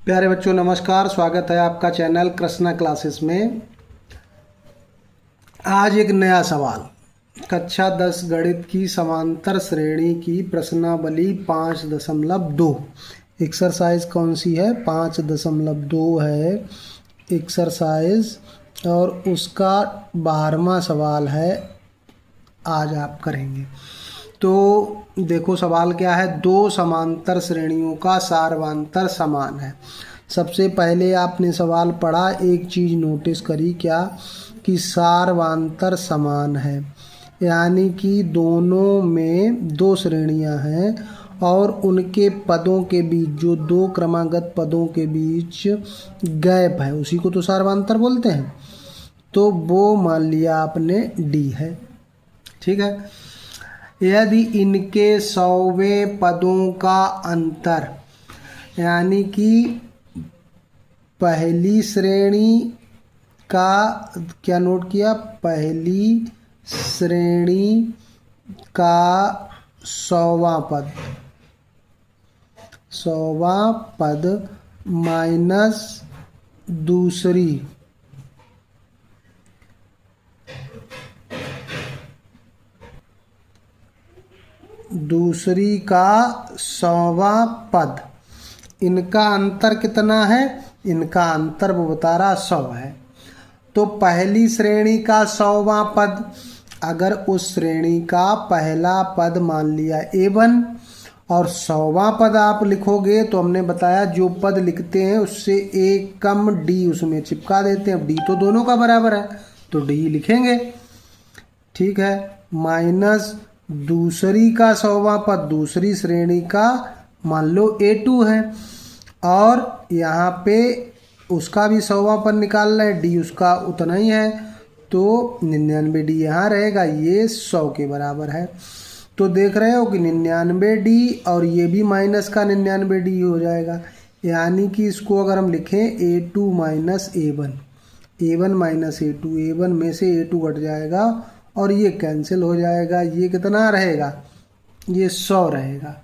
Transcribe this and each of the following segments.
प्यारे बच्चों नमस्कार, स्वागत है आपका चैनल कृष्णा क्लासेस में। आज एक नया सवाल, कक्षा 10 गणित की समांतर श्रेणी की प्रश्नावली 5.2। एक्सरसाइज कौन सी है? 5.2 है एक्सरसाइज, और उसका 12वां सवाल है, आज आप करेंगे। तो देखो सवाल क्या है, दो समांतर श्रेणियों का सार्वंतर समान है। सबसे पहले आपने सवाल पढ़ा, एक चीज़ नोटिस करी क्या कि सार्वंतर समान है, यानी कि दोनों में दो श्रेणियां हैं और उनके पदों के बीच, जो दो क्रमागत पदों के बीच गैप है, उसी को तो सार्वंतर बोलते हैं। तो वो मान लिया आपने डी है, ठीक है। यदि इनके 100वें पदों का अंतर, यानी कि पहली श्रेणी का क्या नोट किया, पहली श्रेणी का 100वां पद माइनस दूसरी का 100वां पद, इनका अंतर कितना है? इनका अंतर वो बता रहा 100 है। तो पहली श्रेणी का 100वां पद, अगर उस श्रेणी का पहला पद मान लिया A1 और 100वां पद आप लिखोगे, तो हमने बताया जो पद लिखते हैं उससे एक कम डी उसमें चिपका देते हैं। डी तो दोनों का बराबर है तो डी लिखेंगे, ठीक है। माइनस दूसरी का 100वां पद, दूसरी श्रेणी का मान लो A2 है, और यहाँ पे उसका भी 100वां पद निकालना है, डी उसका उतना ही है, तो 99 डी यहाँ रहेगा, ये 100 के बराबर है। तो देख रहे हो कि 99 डी और ये भी माइनस का 99 डी हो जाएगा, यानी कि इसको अगर हम लिखें A2 minus A1, A1 minus A2, A1 में से A2 घट जाएगा और ये कैंसिल हो जाएगा, ये कितना रहेगा, ये 100 रहेगा।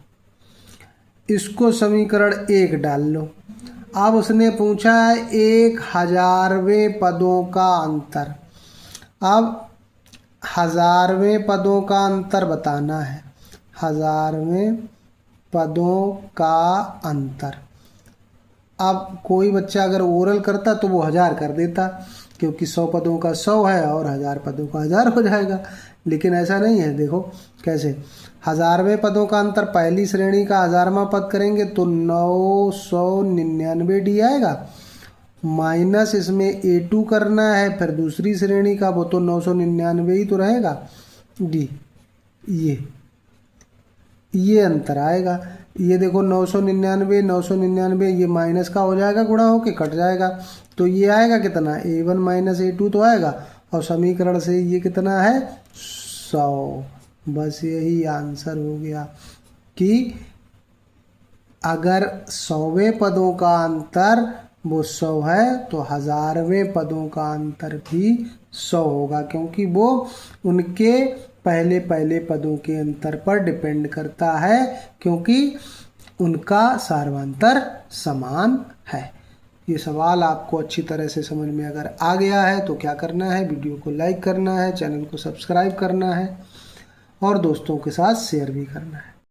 इसको समीकरण 1 डाल लो। अब उसने पूछा है 1000वें पदों का अंतर। अब 1000वें पदों का अंतर बताना है, 1000वें पदों का अंतर। अब कोई बच्चा अगर ओरल करता तो वो 1000 कर देता, क्योंकि 100 पदों का 100 है और 1000 पदों का 1000 हो जाएगा, लेकिन ऐसा नहीं है। देखो कैसे, 1000वें पदों का अंतर, पहली श्रेणी का 1000वां पद करेंगे तो 999 डी आएगा, माइनस इसमें A2 करना है, फिर दूसरी श्रेणी का वो तो 999 ही तो रहेगा डी, ये अंतर आएगा। ये देखो 999 ये माइनस का हो जाएगा, गुणा होके कट जाएगा, तो ये आएगा कितना, A1 माइनस A2 तो आएगा, और समीकरण से ये कितना है 100। बस यही आंसर हो गया कि अगर 100वें पदों का अंतर वो 100 है तो 1000वें पदों का अंतर भी 100 होगा, क्योंकि वो उनके पहले पहले पदों के अंतर पर डिपेंड करता है, क्योंकि उनका सार्वंतर समान है। ये सवाल आपको अच्छी तरह से समझ में अगर आ गया है तो क्या करना है, वीडियो को लाइक करना है, चैनल को सब्सक्राइब करना है और दोस्तों के साथ शेयर भी करना है।